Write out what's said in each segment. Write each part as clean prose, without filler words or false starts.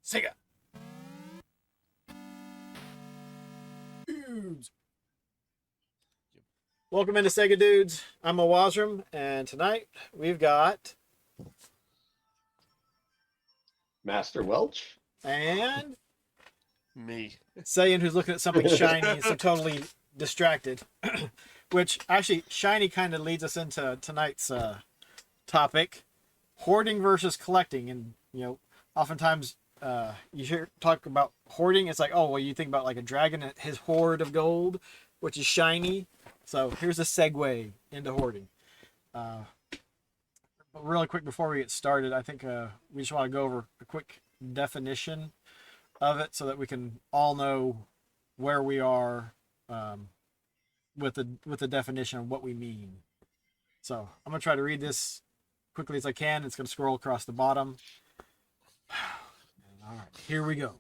Sega. Dudes. Welcome into Sega Dudes. I'm Awazram, and tonight we've got Master Welch? and Me. Sayan, who's looking at something shiny, so totally distracted. Which actually, shiny kind of leads us into tonight's topic: hoarding versus collecting. And oftentimes you hear talk about hoarding. It's like, oh, well, you think about like a dragon and his hoard of gold, which is shiny. So here's a segue into hoarding. But really quick before we get started, I think we just want to go over a quick definition of it so that we can all know where we are with the definition of what we mean. So I'm gonna try to read this quickly as I can. It's gonna scroll across the bottom. All right, here we go.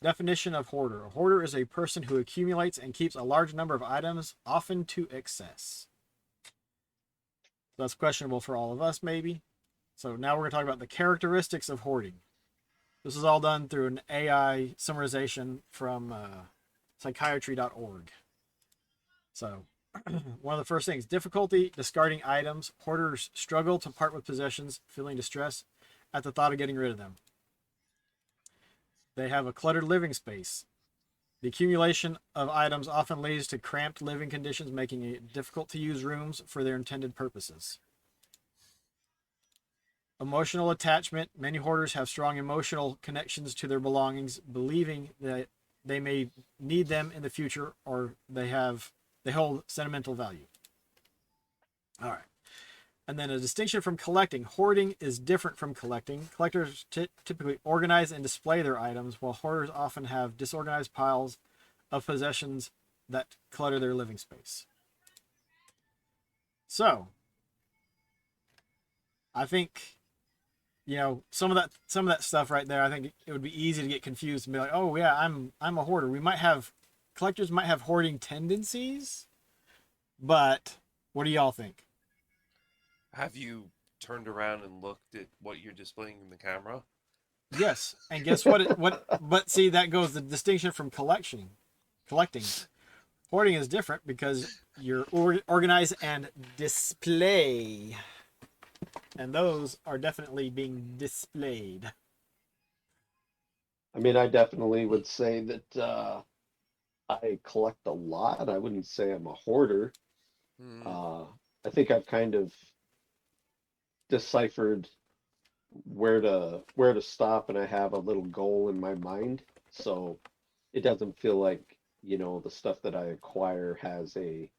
Definition of hoarder. A hoarder is a person who accumulates and keeps a large number of items, often to excess. That's questionable for all of us, maybe. So now we're going to talk about the characteristics of hoarding. This is all done through an AI summarization from psychiatry.org. So one of the first things, difficulty discarding items. Hoarders struggle to part with possessions, feeling distress at the thought of getting rid of them. They have a cluttered living space. The accumulation of items often leads to cramped living conditions, making it difficult to use rooms for their intended purposes. Emotional attachment. Many hoarders have strong emotional connections to their belongings, believing that they may need them in the future or they hold sentimental value. All right. And then a distinction from collecting. Hoarding is different from collecting. Collectors typically organize and display their items, while hoarders often have disorganized piles of possessions that clutter their living space. So, I think, some of that stuff right there, I think it would be easy to get confused and be like, oh yeah, I'm a hoarder. Collectors might have hoarding tendencies, but what do y'all think? Have you turned around and looked at what you're displaying in the camera? Yes, and guess what? But see, that goes the distinction from collecting. Hoarding is different because you're organize and display, and those are definitely being displayed. I mean, I definitely would say that I collect a lot. I wouldn't say I'm a hoarder. Hmm. Uh, I think I've kind of deciphered where to stop, and I have a little goal in my mind. So it doesn't feel like, the stuff that I acquire has a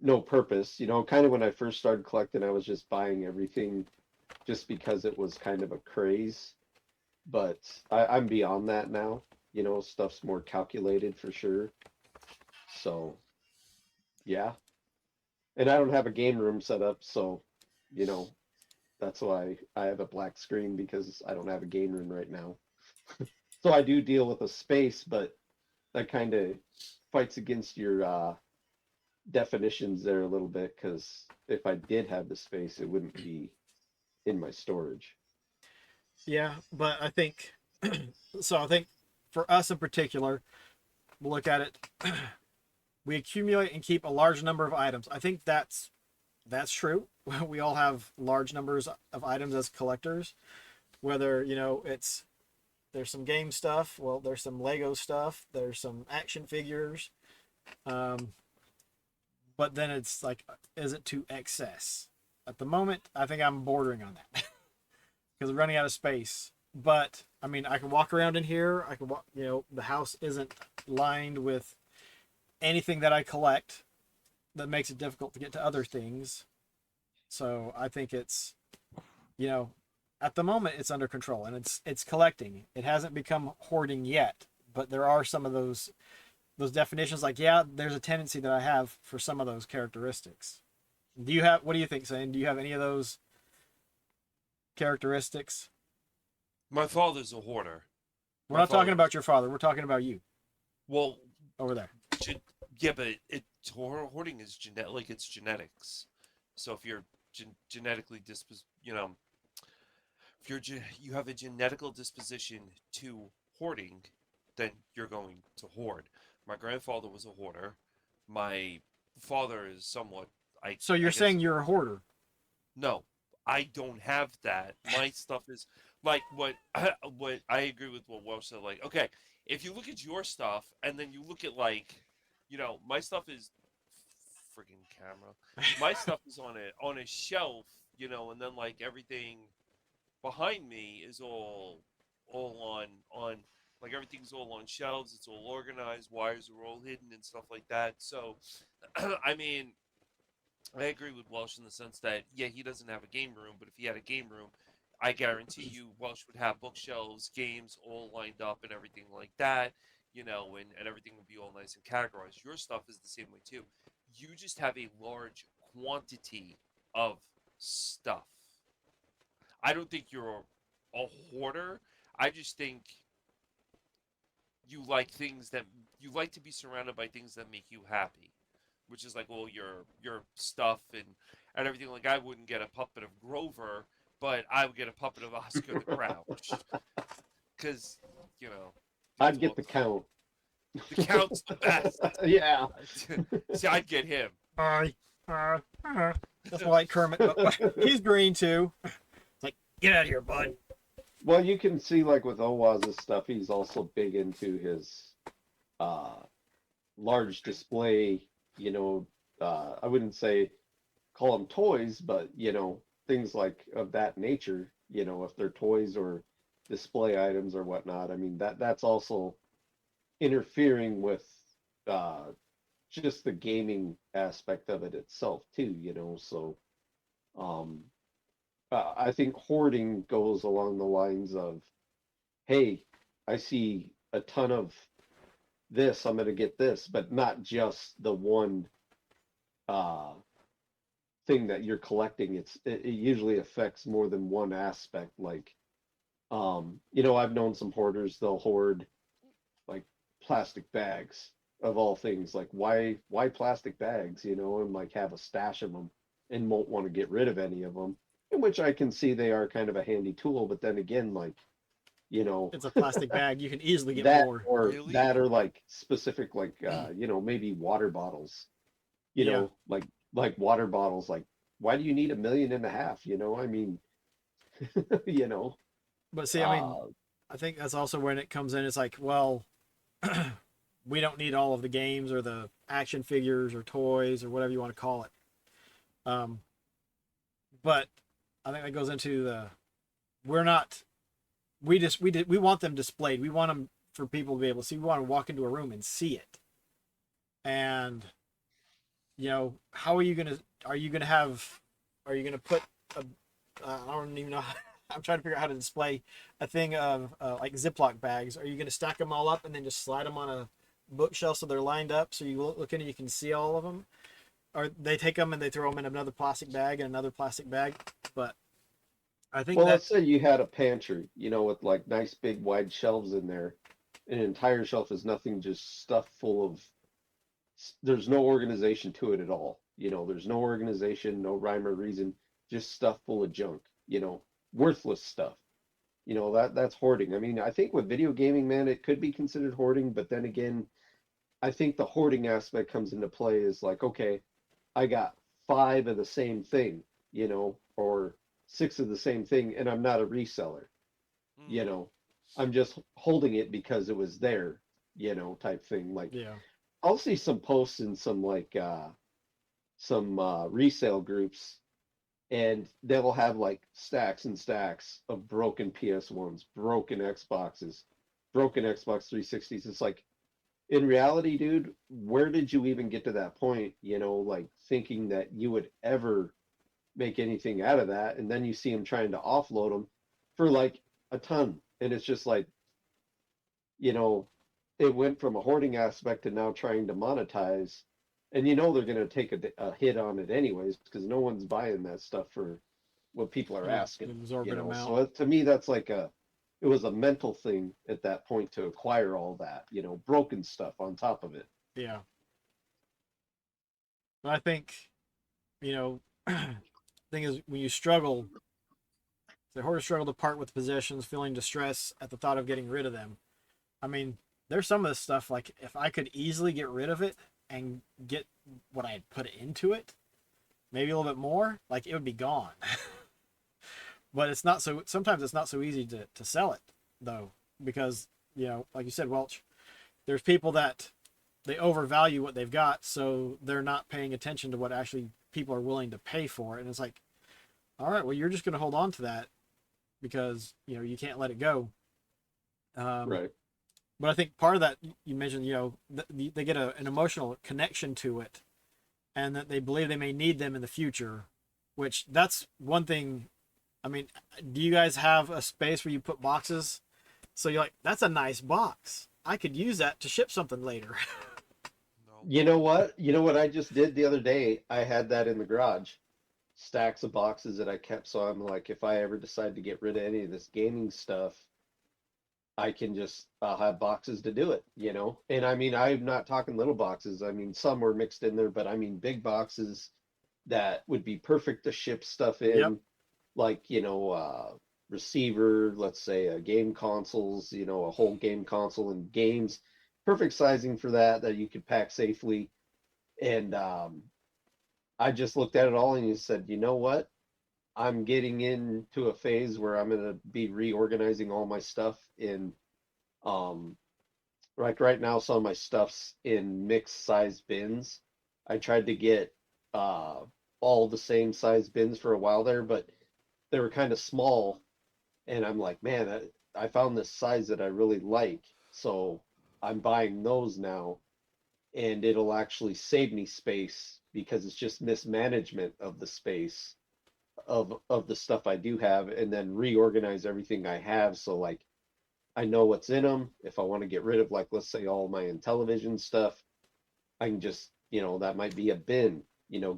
no purpose. Kind of when I first started collecting, I was just buying everything just because it was kind of a craze. But I'm beyond that now. Stuff's more calculated for sure. So yeah. And I don't have a game room set up, so you know, that's why I have a black screen because I don't have a game room right now. So I do deal with a space, but that kind of fights against your definitions there a little bit because if I did have the space, it wouldn't be in my storage. Yeah, but I think so. I think for us in particular, we'll look at it. We accumulate and keep a large number of items. I think that's true. We all have large numbers of items as collectors. Whether it's there's some game stuff. Well, there's some Lego stuff. There's some action figures. Um, but then it's like, is it to excess? At the moment, I think I'm bordering on that because I'm running out of space. But I mean, I can walk around in here. I can walk. The house isn't lined with anything that I collect that makes it difficult to get to other things. So I think it's, you know, at the moment it's under control and it's collecting. It hasn't become hoarding yet, but there are some of those definitions. Like, yeah, there's a tendency that I have for some of those characteristics. What do you think, Zane? Do you have any of those characteristics? My father's a hoarder. We're My not talking father. about your father. We're talking about you Well, over there. yeah, but hoarding is like it's genetics. So if you're genetically you have a genetical disposition to hoarding, then you're going to hoard. My grandfather was a hoarder. My father is somewhat, So you're I guess, saying you're a hoarder? no, I don't have that. My stuff is like what what I agree with what Welsh said. Like, okay, if you look at your stuff and then you look at like, my stuff is friggin' camera. My stuff is on a shelf, and then like everything behind me is all on like everything's all on shelves. It's all organized. Wires are all hidden and stuff like that. So, I mean, I agree with Welsh in the sense that yeah, he doesn't have a game room, but if he had a game room, I guarantee you Welsh would have bookshelves, games all lined up and everything like that, and everything would be all nice and categorized. Your stuff is the same way too. You just have a large quantity of stuff. I don't think you're a hoarder. I just think you like things that you like to be surrounded by things that make you happy, which is like well your stuff and everything. Like I wouldn't get a puppet of Grover, but I would get a puppet of Oscar the Grouch because you know I'd it's get all the count. the Count's the best. Yeah. See, I'd get him. Uh, That's like Kermit, but he's green too. It's like, get out of here, bud. Well, you can see like with Owaz's stuff, he's also big into his uh large display, I wouldn't say call them toys, but things like of that nature, if they're toys or display items or whatnot. I mean that's also interfering with uh just the gaming aspect of it itself too, so um I think hoarding goes along the lines of, hey, I see a ton of this, I'm going to get this, but not just the one uh, thing that you're collecting. It usually affects more than one aspect. Like, I've known some hoarders, they'll hoard like plastic bags of all things. Like, why plastic bags, and like have a stash of them and won't want to get rid of any of them. In which I can see they are kind of a handy tool, but then again, like, It's a plastic bag. You can easily get that more. or Really? that or like specific like maybe water bottles, Yeah, like water bottles, like why do you need 1.5 million, I mean, you know but see, I mean, uh I think that's also when it comes in. It's like, well, we don't need all of the games or the action figures or toys or whatever you want to call it. Um, but I think that goes into the we're not we want them displayed. We want them for people to be able to see. We want to walk into a room and see it. And how are you gonna have are you gonna put a I don't even know. I'm trying to figure out how to display a thing of like Ziploc bags. Are you going to stack them all up and then just slide them on a bookshelf so they're lined up so you look in and you can see all of them? Or they take them and they throw them in another plastic bag and another plastic bag? But I think well, that let's say you had a pantry, with like nice big wide shelves in there. An entire shelf is nothing, just stuff full of there's no organization to it at all. There's no organization, no rhyme or reason, just stuff full of junk, worthless stuff. That's hoarding. I mean, I think with video gaming, man, it could be considered hoarding, but then again, I think the hoarding aspect comes into play is like, okay, I got 5 of the same thing, or 6 of the same thing, and I'm not a reseller, you Hmm. know. I'm just holding it because it was there, type thing. Like yeah. I'll see some posts in some resale groups, and they'll have like stacks and stacks of broken PS1s, broken Xboxes, broken Xbox 360s. It's like, in reality, dude, where did you even get to that point, like thinking that you would ever make anything out of that? And then you see them trying to offload them for like a ton. And it's just like, you know, it went from a hoarding aspect to now trying to monetize. And they're going to take a hit on it anyways because no one's buying that stuff for what people are An asking, exorbitant amount. So to me, that's like it was a mental thing at that point to acquire all that, broken stuff on top of it. Yeah. But I think, thing is when you struggle The hoarders struggle to part with possessions, feeling distress at the thought of getting rid of them. I mean, there's some of this stuff, like, if I could easily get rid of it and get what I had put into it, maybe a little bit more, like, it would be gone. But it's not so, sometimes it's not so easy to sell it, though, because, like you said, Welch, there's people that they overvalue what they've got, so they're not paying attention to what actually people are willing to pay for it. And it's like, all right, well, you're just going to hold on to that because, you can't let it go. Right. But I think part of that, you mentioned, they get an emotional connection to it, and that they believe they may need them in the future, which that's one thing. I mean, do you guys have a space where you put boxes? So you're like, that's a nice box. I could use that to ship something later. No. You know what? You know what I just did the other day? I had that in the garage. Stacks of boxes that I kept. So I'm like, if I ever decide to get rid of any of this gaming stuff, I'll have boxes to do it. And I mean, I'm not talking little boxes. I mean, some were mixed in there, but I mean, big boxes that would be perfect to ship stuff Yep. in, like, receiver, let's say game consoles, a whole game console and games, perfect sizing for that you could pack safely. And I just looked at it all and you said, you know what? I'm getting into a phase where I'm going to be reorganizing all my stuff in, um, like right now, some of my stuff's in mixed size bins. I tried to get uh, all the same size bins for a while there, but they were kind of small. And I'm like, man, I found this size that I really like. So I'm buying those now, and it'll actually save me space because it's just mismanagement of the space of the stuff I do have, and then reorganize everything I have. So like I know what's in them. If I want to get rid of, like, let's say all my Intellivision stuff, I can just, that might be a bin,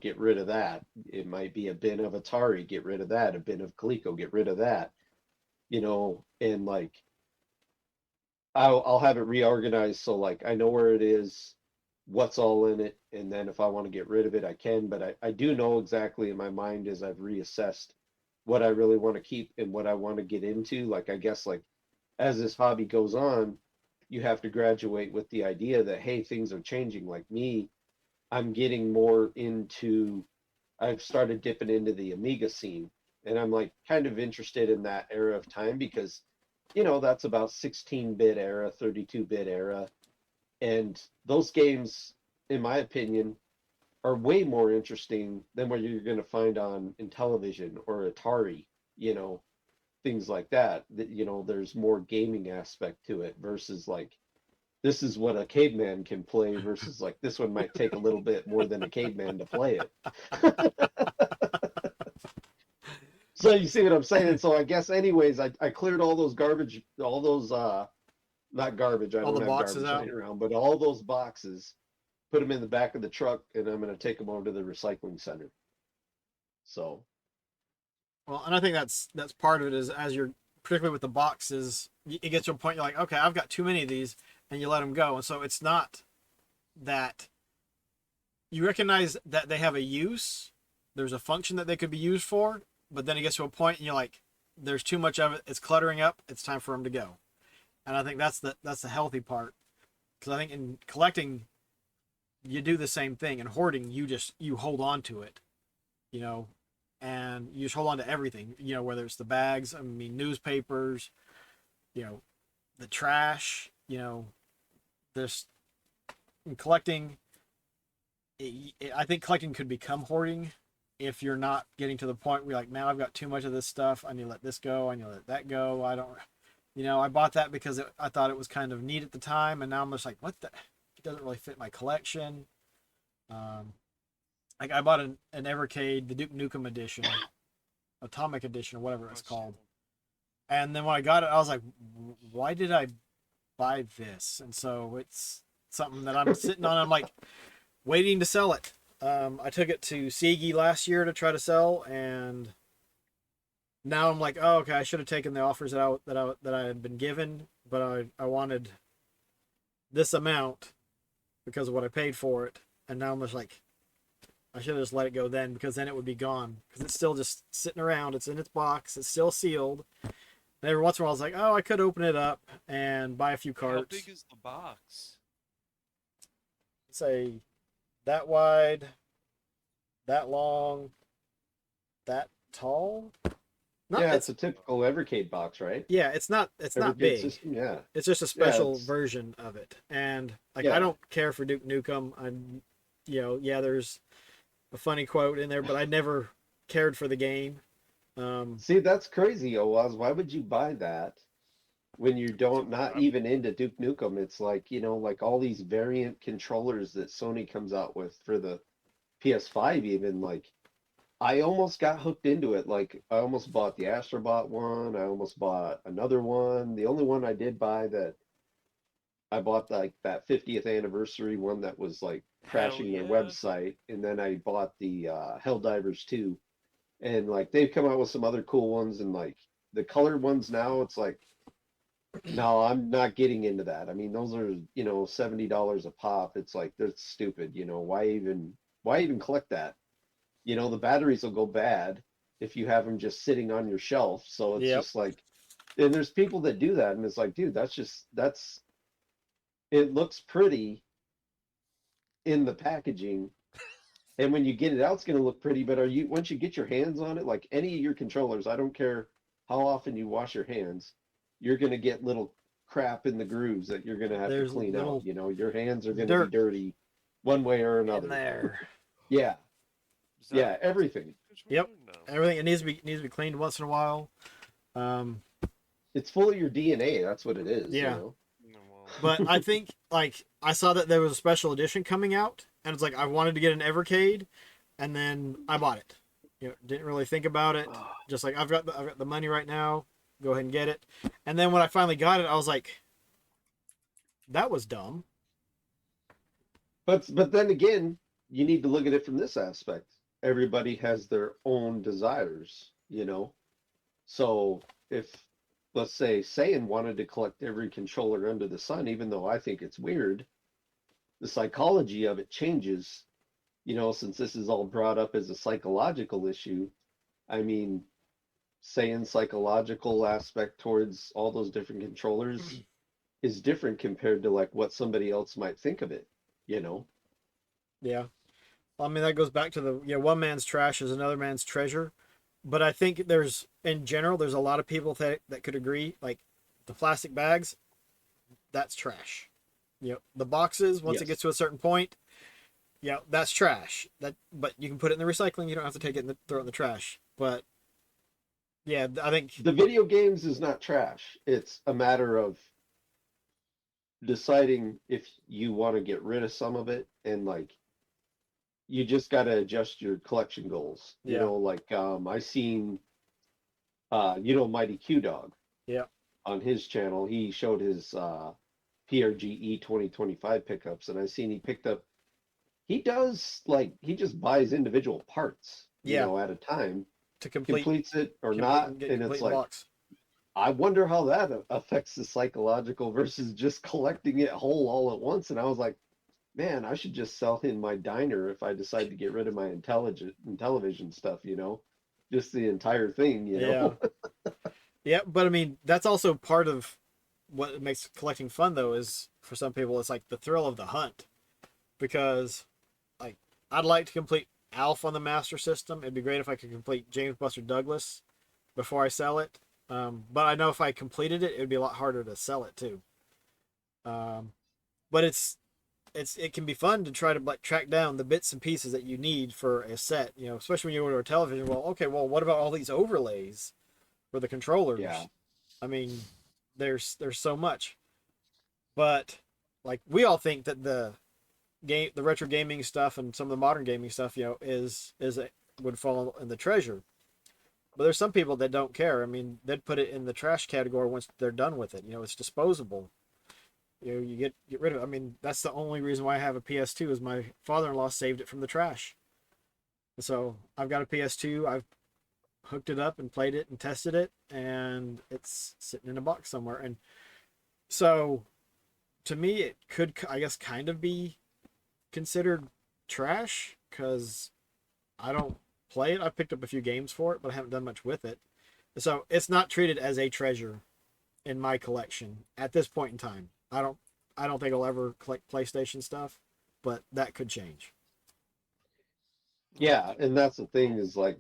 get rid of that. It might be a bin of Atari, get rid of that. A bin of Coleco, get rid of that. And like I'll have it reorganized so like I know where it is, what's all in it, and then if I want to get rid of it, I can. But I do know exactly in my mind as I've reassessed what I really want to keep and what I want to get into. Like I guess like as this hobby goes on, you have to graduate with the idea that hey, things are changing. Like me, I'm getting more into I've started dipping into the Amiga scene, and I'm like kind of interested in that era of time because that's about 16-bit era, 32-bit era, and those games, in my opinion, are way more interesting than what you're going to find on Intellivision or Atari, you know, things like that. That there's more gaming aspect to it versus like this is what a caveman can play versus like this one might take a little bit more than a caveman to play it. So you see what I'm saying? So I guess anyways, I cleared all those garbage, all those not garbage, I All don't the have boxes garbage out. laying around, but all those boxes, put them in the back of the truck and I'm gonna take them over to the recycling center. So Well, and I think that's part of it is as you're particularly with the boxes, it gets to a point you're like, okay, I've got too many of these, and you let them go. And so it's not that you recognize that they have a use, there's a function that they could be used for, but then it gets to a point and you're like, there's too much of it, it's cluttering up, it's time for them to go. And I think that's the healthy part, because I think in collecting you do the same thing. In hoarding, you hold on to it, you know, and you just hold on to everything, whether it's the bags, I mean, newspapers, you know, the trash, this in collecting. I think collecting could become hoarding if you're not getting to the point where you're like, now I've got too much of this stuff. I need to let this go. I need to let that go. I don't, I bought that because I thought it was kind of neat at the time, and now I'm just like, what the? It doesn't really fit my collection. Um, like I bought an Evercade, the Duke Nukem edition, Atomic edition, or whatever it's called. And then when I got it, I was like, why did I buy this? And so it's something that I'm sitting on. I'm like waiting to sell it. I took it to Seegi last year to try to sell, and now I'm like, oh, okay, I should have taken the offers that I had been given, but I wanted this amount because of what I paid for it, and now I'm just like, I should have just let it go then, because then it would be gone. Because it's still just sitting around. It's in its box. It's still sealed. And every once in a while, I was like, oh, I could open it up and buy a few How cards. big is the box? Say that wide, that long, that tall. Not, Yeah, it's a typical Evercade box, right? yeah, it's not Evercade big. system, yeah. It's just a Yeah, special it's version of it. And like, yeah. I don't care for Duke Nukem. Yeah, there's a funny quote in there, but I never cared for the game. See, that's crazy, Oaz. Why would you buy that when you don't not I'm even into Duke Nukem? It's like, like all these variant controllers that Sony comes out with for the PS5 even, like I almost got hooked into it. Like I almost bought the Astrobot one, I almost bought another one. The only one I did buy that I bought like that 50th anniversary one that was like hell crashing their yeah. website, and then I bought the Helldivers 2. And like they've come out with some other cool ones, and like the colored ones now, it's like, no, I'm not getting into that. I mean, those are, $70 a pop. It's like that's stupid, why even collect that? The batteries will go bad if you have them just sitting on your shelf. So it's Yep. just like, and there's people that do that, and it's like, dude, it looks pretty in the packaging. And when you get it out, it's going to look pretty. But once you get your hands on it, like any of your controllers, I don't care how often you wash your hands, you're going to get little crap in the grooves that you're going to have to There's clean out. little Your hands are going to be dirt dirty one way or in another. there. Yeah, Is that yeah, a everything. Yep. controller? No. Everything, it needs to be cleaned once in a while. It's full of your DNA. That's what it is, Yeah. No, well, But I think, like, I saw that there was a special edition coming out, and it's like I wanted to get an Evercade, and then I bought it. Didn't really think about it. Just like I've got the money right now. Go ahead and get it. And then when I finally got it, I was like, that was dumb. But then again, you need to look at it from this aspect. Everybody has their own desires. So if let's say Saiyan wanted to collect every controller under the sun, even though I think it's weird, the psychology of it changes, since this is all brought up as a psychological issue. I mean, Saiyan's psychological aspect towards all those different controllers is different compared to like what somebody else might think of it, you know? Yeah. I mean, that goes back to one man's trash is another man's treasure. But I think in general, there's a lot of people that could agree. Like the plastic bags, that's trash. The boxes, once it Yes. gets to a certain point, that's trash. But you can put it in the recycling. You don't have to take it and throw it in the trash. But yeah, I think The video games is not trash. It's a matter of deciding if you want to get rid of some of it, and like you just got to adjust your collection goals. yeah, Like I seen Mighty Q Dog yeah, on his channel. He showed his PRGE 2025 pickups, and I seen he just buys individual parts, yeah, at a time, to complete completes it or complete not, and get and it's complete in the like box. I wonder how that affects the psychological versus just collecting it whole all at once. And I was like, man, I should just sell in my diner if I decide to get rid of my intelligent and television stuff. Just the entire thing, Yeah, yeah. But I mean, that's also part of what makes collecting fun, though. Is for some people, it's like the thrill of the hunt. Because like I'd like to complete Alf on the Master System. It'd be great if I could complete James Buster Douglas before I sell it. But I know if I completed it, it would be a lot harder to sell it too. But it can be fun to try to like track down the bits and pieces that you need for a set. Especially when you order a television. Well, okay, well, what about all these overlays for the Yeah. controllers? I mean, there's so much. But like we all think that the retro gaming stuff and some of the modern gaming stuff, would fall in the treasure. But there's some people that don't care. I mean, they'd put it in the trash category once they're done with it. It's disposable. You get rid of it. I mean, that's the only reason why I have a PS2 is my father-in-law saved it from the trash. So I've got a PS2. I've hooked it up and played it and tested it, and it's sitting in a box somewhere. And so, to me, it could, I guess, kind of be considered trash because I don't play it. I picked up a few games for it, but I haven't done much with it. So it's not treated as a treasure in my collection at this point in time. I don't think I'll ever collect PlayStation stuff, but that could change. Yeah, and that's the thing is like,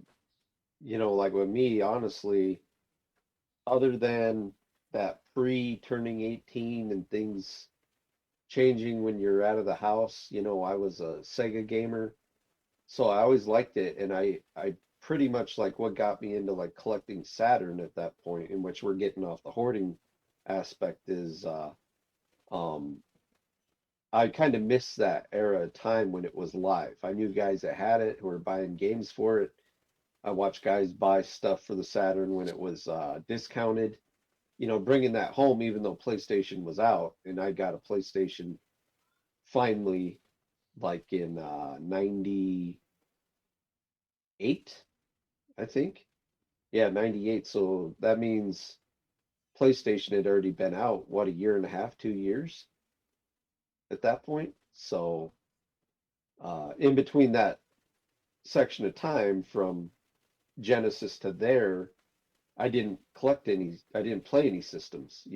like with me, honestly, other than that pre-turning 18 and things changing when you're out of the house, I was a Sega gamer, so I always liked it, and I pretty much like what got me into like collecting Saturn at that point, in which we're getting off the hoarding aspect is um I kind of missed that era of time when it was live. I knew guys that had it who were buying games for it. I watched guys buy stuff for the Saturn when it was discounted, bringing that home even though PlayStation was out, and I got a PlayStation finally like in 98, I think. Yeah, 98. So that means PlayStation had already been out, what, a year and a half, 2 years at that point. So in between that section of time from Genesis to there, I didn't play any systems.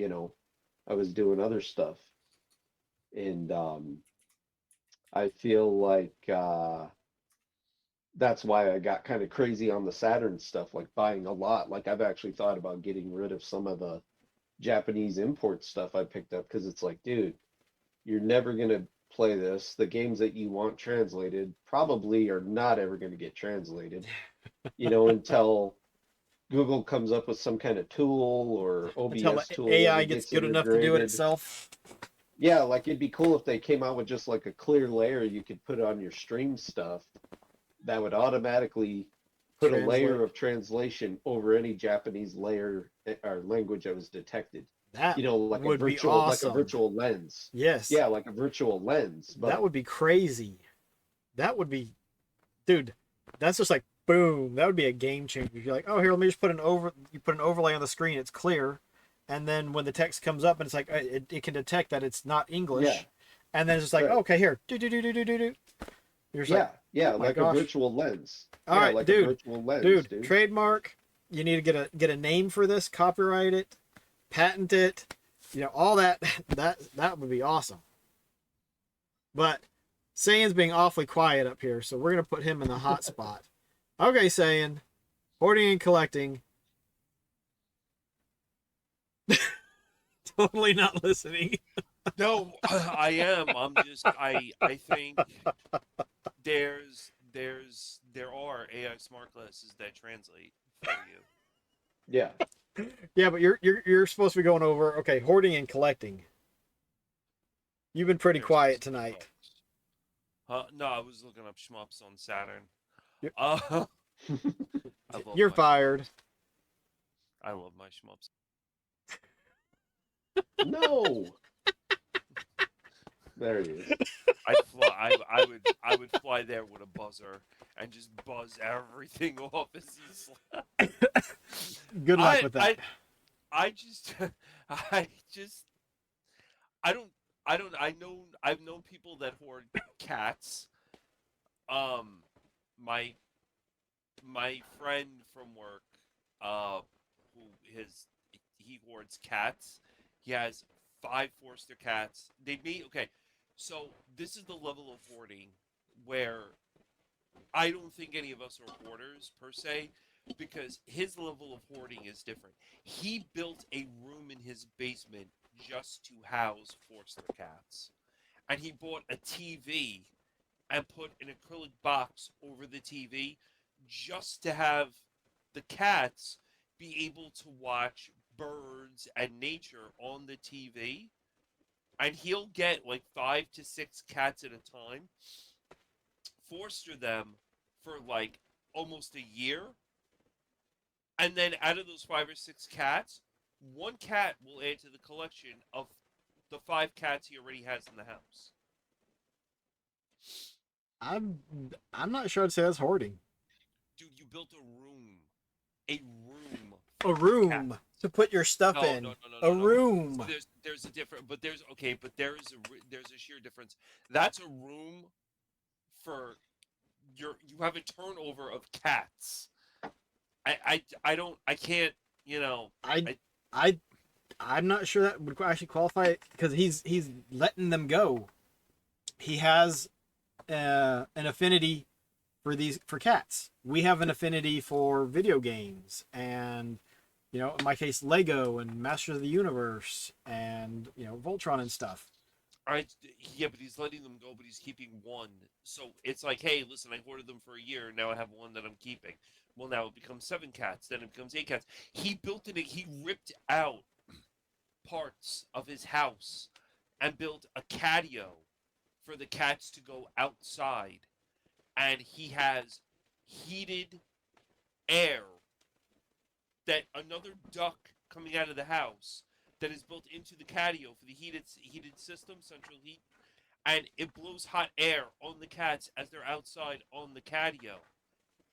I was doing other stuff. And I feel like that's why I got kind of crazy on the Saturn stuff, like buying a lot. Like I've actually thought about getting rid of some of the Japanese import stuff I picked up because it's like, dude, you're never gonna play this. The games that you want translated probably are not ever gonna get translated, until Google comes up with some kind of tool or Until OBS the tool and AI it gets gets good enough to do it integrated. itself, Yeah, like it'd be cool if they came out with just like a clear layer you could put on your stream stuff that would automatically put a translate. layer of translation over any Japanese layer or language that was detected. That Like a would be awesome. virtual lens. Yes, Yeah, like a virtual lens. that But would be crazy. That would be, dude. That's just like boom. That would be a game changer. You're like, oh, here, let me just put an over. You put an overlay on the screen. It's clear, and then when the text comes up, and it's like it can detect that it's not yeah, English, and then it's just like, oh, right. okay, here, do do do do do do do. You're just like, Yeah, yeah, oh my like a gosh. virtual lens. All Yeah, right, like a dude, virtual lens, dude, dude. trademark. You need to get a name for this, copyright it, patent it. All that. That would be awesome. But Sayan's being awfully quiet up here, so we're gonna put him in the hot spot. Okay, Sayan, hoarding and collecting. Totally not listening. No, I am. I think there are AI smart glasses that translate for you. Yeah. Yeah, but you're supposed to be going over hoarding and collecting. You've been pretty There's quiet also tonight. shmups. No, I was looking up shmups on Saturn. You're, Uh, I love you're my shmups. fired. I love my shmups. No. There he is. I'd fly. I would fly there with a buzzer and just buzz everything off as he slept. Good luck I with that. I I just I just I don't I've known people that hoard cats. Um, my my friend from work, uh, who his he hoards cats. He has 5 foster cats. They meet. Okay, so this is the level of hoarding where I don't think any of us are hoarders per se, because his level of hoarding is different. He built a room in his basement just to house foster cats, and he bought a TV and put an acrylic box over the TV just to have the cats be able to watch birds and nature on the TV. And he'll get like 5 to 6 cats at a time, foster them for like almost a year. And then out of those 5 or 6 cats, one cat will add to the collection of the 5 cats he already has in the house. I'm I'm not sure I'd say that's hoarding. Dude, you built a room A full of cats. room to put your stuff No, no, in. no, no, A no, no. room. So there's a different, but there's okay, but there's a sheer difference. That's a room for you have a turnover of cats. I can't, you know, I I I I'm not sure that would actually qualify because he's letting them go. He has an affinity for cats. We have an affinity for video games and in my case Lego and Masters of the Universe and Voltron and stuff. I yeah, but he's letting them go, but he's keeping one. So it's like, hey, listen, I hoarded them for a year, now I have one that I'm keeping. Well, now it becomes 7 cats, then it becomes 8 cats. He built it. He ripped out parts of his house and built a catio for the cats to go outside, and he has heated air that another duct coming out of the house that is built into the catio for the heated system, central heat, and it blows hot air on the cats as they're outside on the catio.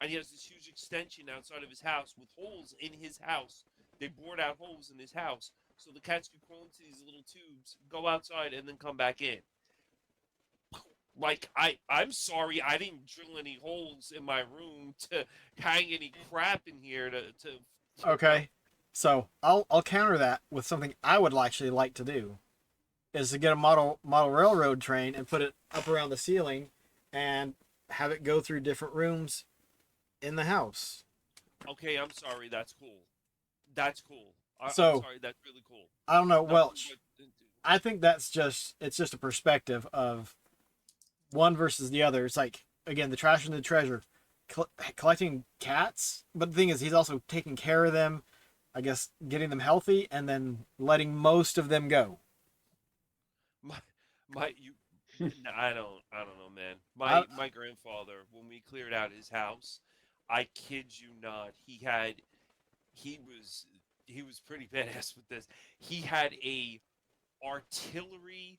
And he has this huge extension outside of his house with holes in his house. They bored out holes in his house so the cats can crawl into these little tubes, go outside, and then come back in. Like I'm sorry, I didn't drill any holes in my room to hang any crap in here to Okay, so I'll counter that with something I would actually like to do is to get a model railroad train and put it up around the ceiling and have it go through different rooms in the house. Okay, I'm sorry. That's cool. That's cool. I'm So sorry. That's really cool. I don't know, Nothing Welch. but I think it's just a perspective of one versus the other. It's like again the trash and the treasure, collecting cats. But the thing is, he's also taking care of them. I guess getting them healthy and then letting most of them go. my my you. I don't know, man. I, My grandfather, when we cleared out his house, I kid you not, he was he was pretty badass with this. He had a artillery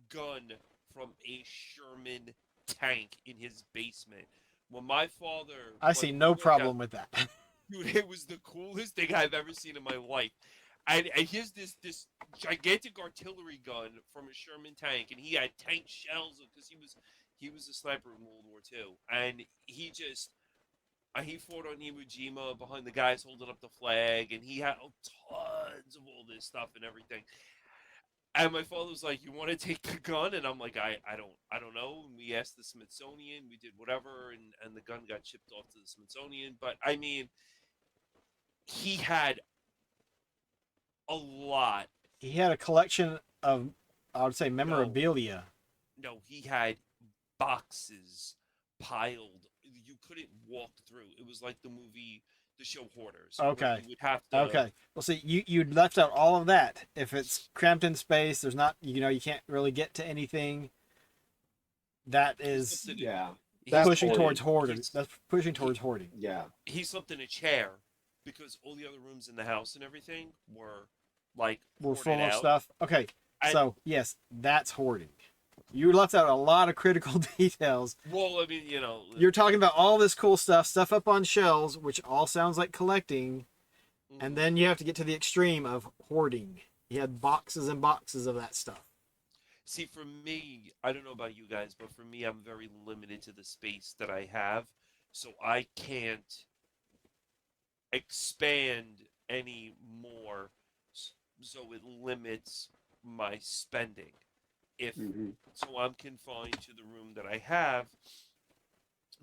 gun from a Sherman tank in his basement. When my father, I when see we no moved out, problem with that. dude, it was the coolest thing I've ever seen in my life. And here's this gigantic artillery gun from a Sherman tank, and he had tank shells because he was a sniper in World War II, and he fought on Iwo Jima behind the guys holding up the flag, and he had tons of all this stuff and everything. And my father was like, "You want to take the gun?" And I'm like, I don't know." And we asked the Smithsonian, we did whatever, and the gun got shipped off to the Smithsonian. But I mean, he had a lot. He had a collection of, I would say, No, memorabilia. no, he had boxes piled. You couldn't walk through. It was like the movie, the show Hoarders, where Okay. you would have to. Okay. Well, see, you left out all of that. If it's cramped in space, there's not, you can't really get to anything. That He is slept in, Yeah, he that's pushing slept in, towards hoarding. hoarding. he's, That's pushing he towards hoarding. Yeah, he slept in a chair because all the other rooms in the house and everything were like We're hoarded full of out. stuff. Okay. And So yes, that's hoarding. You left out a lot of critical details. well, I mean, You're talking about all this cool stuff up on shelves, which all sounds like collecting, and mhm. then you have to get to the extreme of hoarding. He had boxes and boxes of that stuff. See, for me, I don't know about you guys, but for me, I'm very limited to the space that I have, so I can't expand any more, so it limits my spending. If hmm so, I'm confined to the room that I have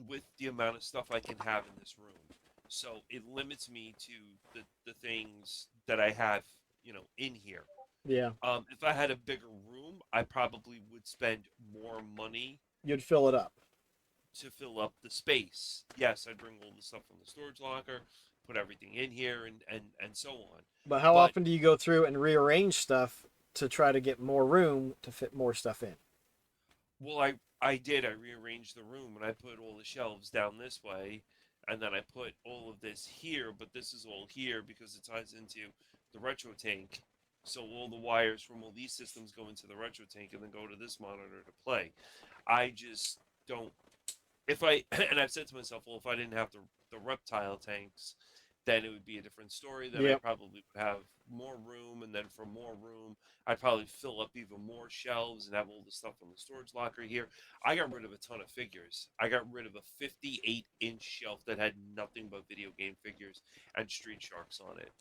with the amount of stuff I can have in this room. So it limits me to the things that I have, in here. Yeah, If I had a bigger room, I probably would spend more money you'd fill it up. to fill up the space. Yes, I'd bring all the stuff from the storage locker, put everything in here, and so on. But how But often do you go through and rearrange stuff to try to get more room to fit more stuff in? well, I did. I rearranged the room and I put all the shelves down this way, and then I put all of this here. But this is all here because it ties into the retro tank. So all the wires from all these systems go into the retro tank and then go to this monitor to play. I just don't. If I and I've said to myself, well, if I didn't have the reptile tanks, then it would be a different story. Then I Yep. probably would have more room, and then for more room, I'd probably fill up even more shelves and have all the stuff on the storage locker here. I got rid of a ton of figures. I got rid of a 58-inch shelf that had nothing but video game figures and Street Sharks on it.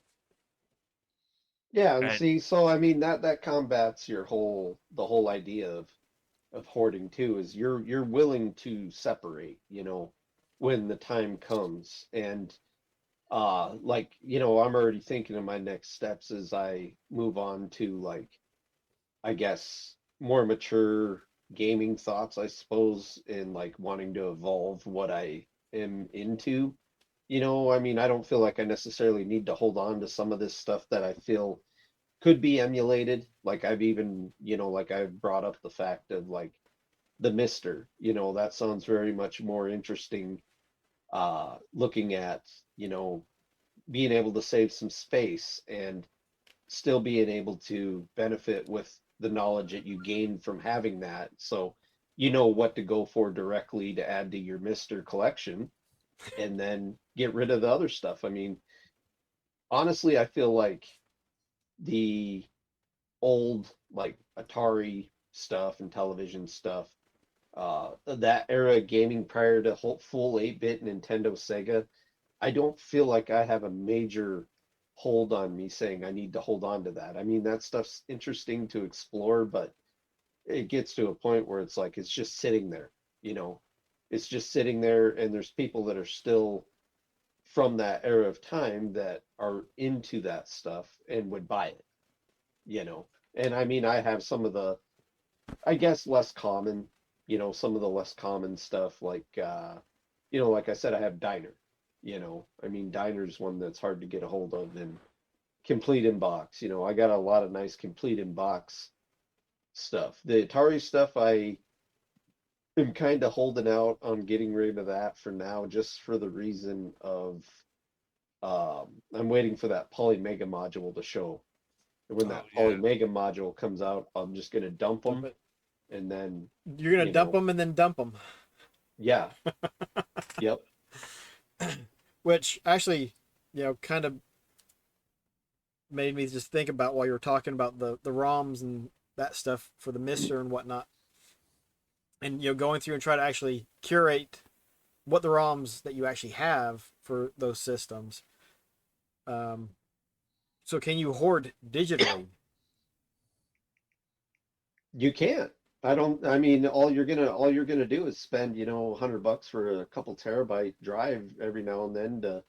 Yeah, and And see, so I mean that combats the whole idea of hoarding too, is you're willing to separate, when the time comes. And like, I'm already thinking of my next steps as I move on to, like, I guess, more mature gaming thoughts, I suppose, in like wanting to evolve what I am into. I mean, I don't feel like I necessarily need to hold on to some of this stuff that I feel could be emulated. Like I've even, like I've brought up the fact of like the Mister, that sounds very much more interesting, looking at, you know, being able to save some space and still being able to benefit with the knowledge that you gain from having that. So you know what to go for directly to add to your Mister collection, and then get rid of the other stuff. I mean, honestly, I feel like the old, like, Atari stuff and television stuff, that era of gaming prior to full 8-bit Nintendo Sega, I don't feel like I have a major hold on me saying I need to hold on to that. I mean, that stuff's interesting to explore, but it gets to a point where it's like it's just sitting there, you know. It's just sitting there, and there's people that are still from that era of time that are into that stuff and would buy it, you know. And I mean, I have some of the, I guess, less common, some of the less common stuff, like, like I said, I have Diner, I mean, Diner's one that's hard to get a hold of, and complete in box, I got a lot of nice complete in box stuff. The Atari stuff, I am kind of holding out on getting rid of that for now, just for the reason of, I'm waiting for that Poly Mega module to show. And when oh that Poly yeah, Mega module comes out, I'm just gonna dump Dump them, it. and then, You're gonna you dump know, them and then dump them, yeah, yep. which actually, kind of made me just think about while you were talking about the ROMs and that stuff for the Mister and whatnot, and going through and try to actually curate what the ROMs that you actually have for those systems. Um, so can you hoard digitally? You can't. I mean, all you're gonna do is spend, $100 for a couple terabyte drive every now and then to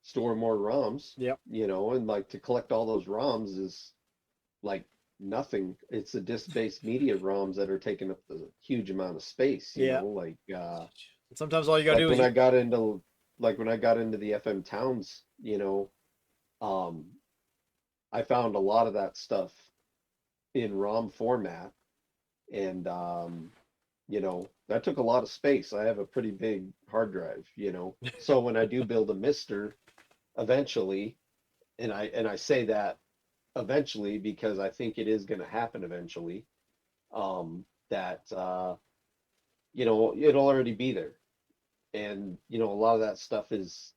store more ROMs, Yep. and like to collect all those ROMs is like nothing. It's the disk-based media ROMs that are taking up the huge amount of space, Yeah. Sometimes all you gotta like do when is I got into the FM Towns, um, I found a lot of that stuff in ROM format, and that took a lot of space. I have a pretty big hard drive, so when I do build a Mister eventually, and I say that eventually because I think it is going to happen eventually, that it'll already be there. And a lot of that stuff is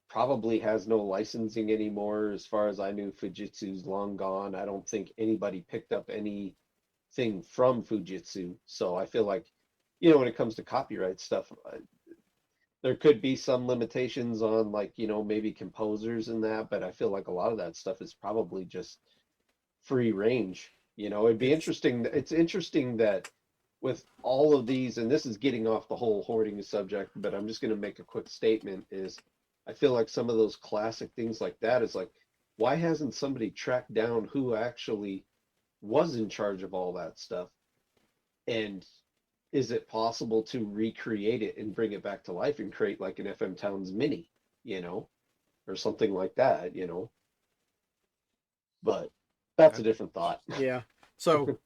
probably has no licensing anymore. As far as I knew, Fujitsu's long gone. I don't think anybody picked up anything from Fujitsu. So I feel like, when it comes to copyright stuff, there could be some limitations on, like, maybe composers and that, but I feel like a lot of that stuff is probably just free range. It'd be it's interesting. It's interesting that with all of these, and this is getting off the whole hoarding subject, but I'm just going to make a quick statement, is I feel like some of those classic things like that is like, why hasn't somebody tracked down who actually was in charge of all that stuff? And is it possible to recreate it and bring it back to life and create like an FM Towns mini, you know, or something like that, But that's okay. a different thought. yeah. So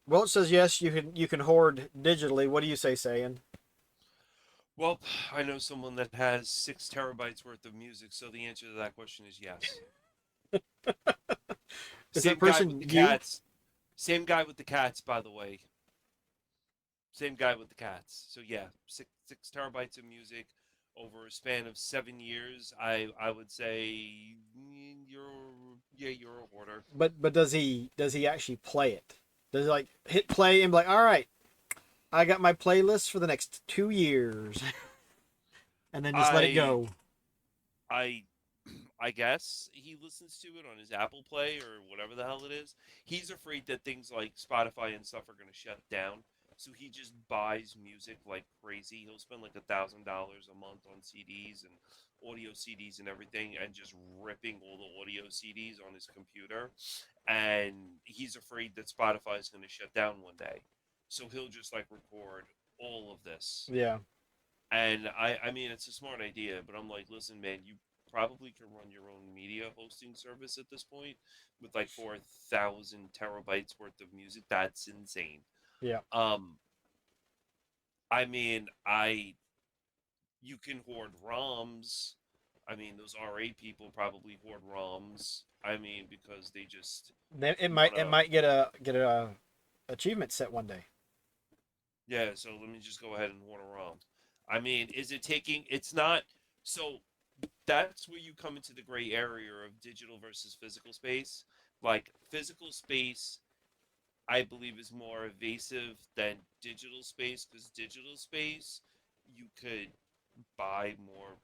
Welch says yes, you can hoard digitally. What do you say, Sayan? Well, I know someone that has 6 terabytes worth of music, so the answer to that question is yes. Is that Same guy with person the you? cats. Same guy with the cats, by the way. Same guy with the cats. So yeah, six terabytes of music over a span of 7 years, I would say you're a hoarder. But does he actually play it? Does he like hit play and be like, all right, I got my playlist for the next 2 years, and then just let it I go? I I guess he listens to it on his Apple Play or whatever the hell it is. He's afraid that things like Spotify and stuff are going to shut down. So he just buys music like crazy. He'll spend like $1,000 a month on CDs and audio CDs and everything, and just ripping all the audio CDs on his computer. And he's afraid that Spotify is going to shut down one day. So he'll just like record all of this. Yeah, And I mean, it's a smart idea, but I'm like, listen, man, you probably can run your own media hosting service at this point with like 4,000 terabytes worth of music. That's insane. yeah. Um, I mean, you can hoard ROMs. I mean, those RA people probably hoard ROMs. I mean, because they just Then want it to. might get a achievement set one day. Yeah, so let me just go ahead and hoard a ROM. I mean, is it taking? It's not. So that's where you come into the gray area of digital versus physical space. Like physical space, I believe is more evasive than digital space because digital space, you could buy more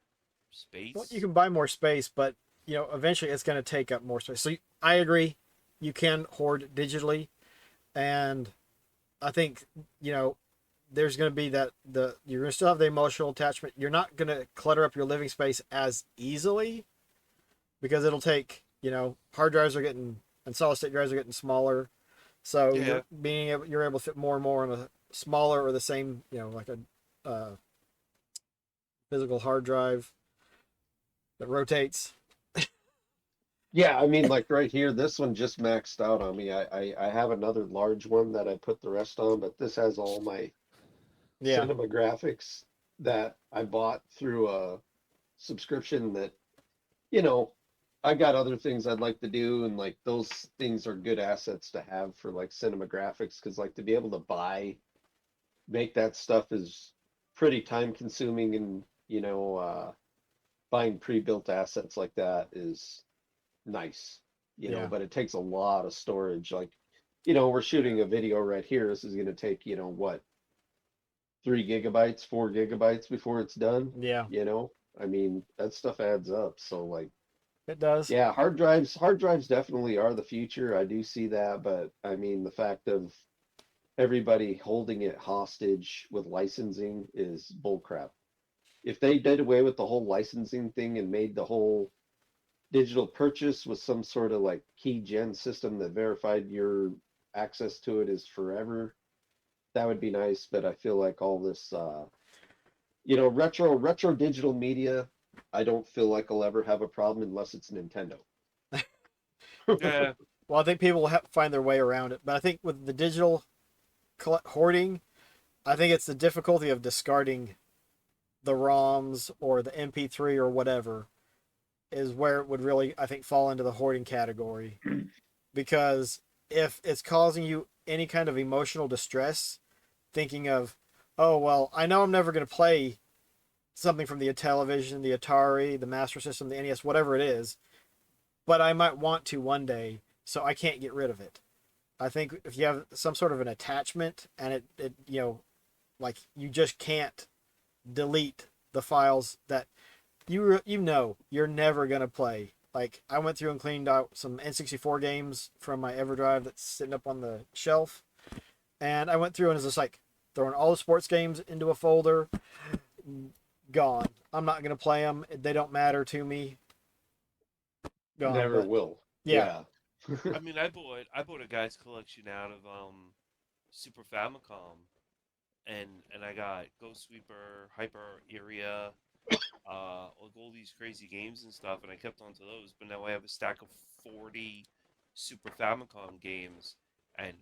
Well, you space. can buy more space, but eventually it's going to take up more space. So I agree, you can hoard digitally, and I think there's going to be you're going to still have the emotional attachment. You're not going to clutter up your living space as easily because it'll take hard drives are getting and solid state drives are getting smaller, so Yeah, you're able to fit more and more on a smaller or the same like a physical hard drive that rotates. Yeah, I mean, like right here, this one just maxed out on me. I have another large one that I put the rest on, but this has all my Yeah, cinema graphics that I bought through a subscription that, you know, I got other things I'd like to do, and like those things are good assets to have for like cinema graphics, because like to be able to make that stuff is pretty time consuming, and buying pre-built assets like that is nice, yeah, but it takes a lot of storage. Like, we're shooting a video right here. This is going to take, what, 3 gigabytes, 4 gigabytes before it's done, yeah. you know? I mean, that stuff adds up. So like, It does. yeah, hard drives definitely are the future. I do see that, but I mean, the fact of everybody holding it hostage with licensing is bullcrap. If they did away with the whole licensing thing and made the whole digital purchase with some sort of like key gen system that verified your access to it is forever, that would be nice. But I feel like all this, retro digital media, I don't feel like I'll ever have a problem unless it's Nintendo. yeah. Well, I think people will find their way around it, but I think with the digital hoarding, I think it's the difficulty of discarding the ROMs or the MP3 or whatever is where it would really, I think, fall into the hoarding category. Because if it's causing you any kind of emotional distress, thinking of, oh, well, I know I'm never going to play something from the television, the Atari, the Master System, the NES, whatever it is, but I might want to one day, so I can't get rid of it. I think if you have some sort of an attachment and it like you just can't delete the files that you're never gonna play. Like I went through and cleaned out some N64 games from my EverDrive that's sitting up on the shelf, and I went through and it's just like throwing all the sports games into a folder. Gone. I'm not gonna play them. They don't matter to me. Gone. Never But will. yeah, Yeah. I mean, I bought a guy's collection out of Super Famicom, and I got Ghost Sweeper, Hyper Area, like all these crazy games and stuff, and I kept on to those. But now I have a stack of 40 Super Famicom games, and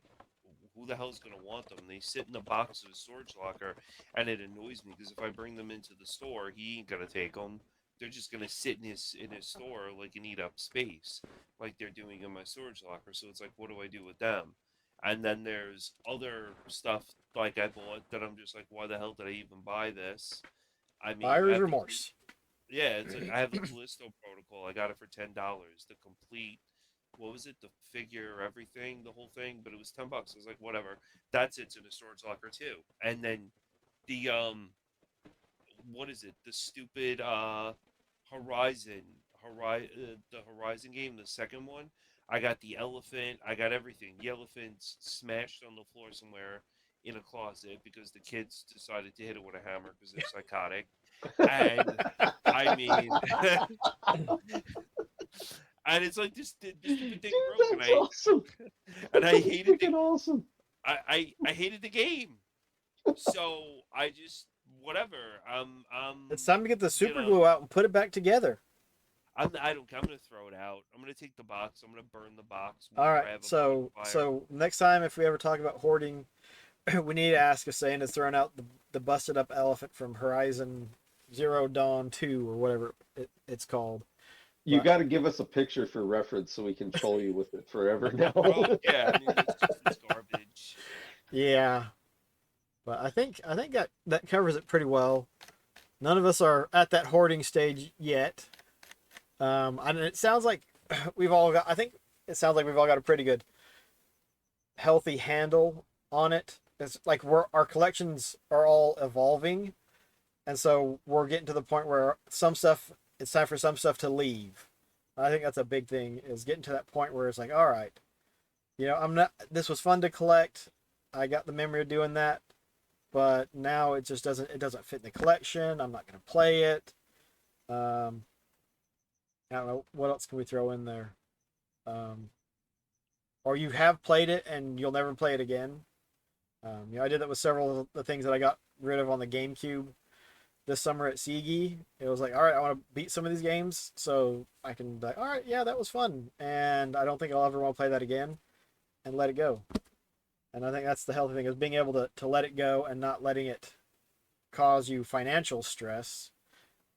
who the hell's gonna want them? They sit in the box of a storage locker, and it annoys me because if I bring them into the store, he ain't gonna take them. They're just gonna sit in his store like and eat up space, like they're doing in my storage locker. So it's like, what do I do with them? And then there's other stuff like I bought that I'm just like, why the hell did I even buy this? I mean, I Buyer's have remorse. yeah, it's like I have the Callisto Protocol. I got it for $10. The complete, what was it? The figure, everything, the whole thing, but it was $10. I was like, whatever. That's it's in a storage locker too. And then the what is it? The stupid Horizon, the Horizon game, the second one. I got the elephant. I got everything. The elephant's smashed on the floor somewhere in a closet because the kids decided to hit it with a hammer because they're psychotic. And I mean, and it's like this stupid thing Dude, broke, that's awesome. and I That's hated freaking awesome. I hated the game. So I just whatever. It's time to get the You super know, glue out and put it back together. I don't. I'm gonna throw it out. I'm gonna take the box. I'm gonna burn the box. We'll All right. grab a So bonfire. so next time if we ever talk about hoarding, we need to ask if Zane has thrown out the busted up elephant from Horizon Zero Dawn 2 or whatever it's called. You But got to give us a picture for reference so we can troll you with it forever now. Oh yeah, I mean it's garbage. yeah, but I think that covers it pretty well. None of us are at that hoarding stage yet. And it sounds like we've all got. I think it sounds like we've all got a pretty good, healthy handle on it. It's like our collections are all evolving, and so we're getting to the point where some stuff it's time for some stuff to leave. I think that's a big thing is getting to that point where it's like, all right, I'm not. This was fun to collect. I got the memory of doing that, but now it just doesn't fit in the collection. I'm not going to play it. Um, I don't know what else can we throw in there. Um, or you have played it and you'll never play it again. I did that with several of the things that I got rid of on the GameCube this summer at Sigi. It was like, all right, I want to beat some of these games so I can be like, all right, yeah, that was fun, and I don't think I'll ever want to play that again, and let it go. And I think that's the healthy thing is being able to let it go and not letting it cause you financial stress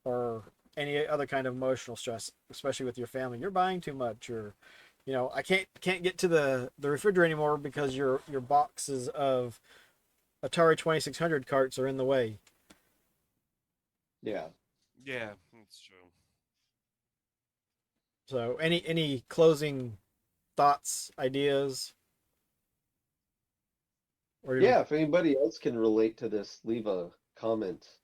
or any other kind of emotional stress, especially with your family. You're buying too much, or I can't get to the refrigerator anymore because your boxes of Atari 2600 carts are in the way. Yeah. Yeah, that's true. So any closing thoughts, ideas, or Yeah, if anybody else can relate to this, leave a comment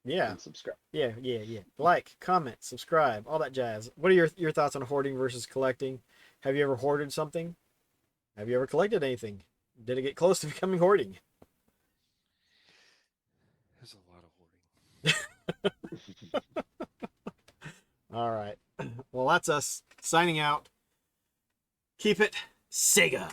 yeah, and subscribe. yeah. Like, comment, subscribe, all that jazz. What are your thoughts on hoarding versus collecting? Have you ever hoarded something? Have you ever collected anything? Did it get close to becoming hoarding? There's a lot of hoarding. All right. Well, that's us signing out. Keep it Sega.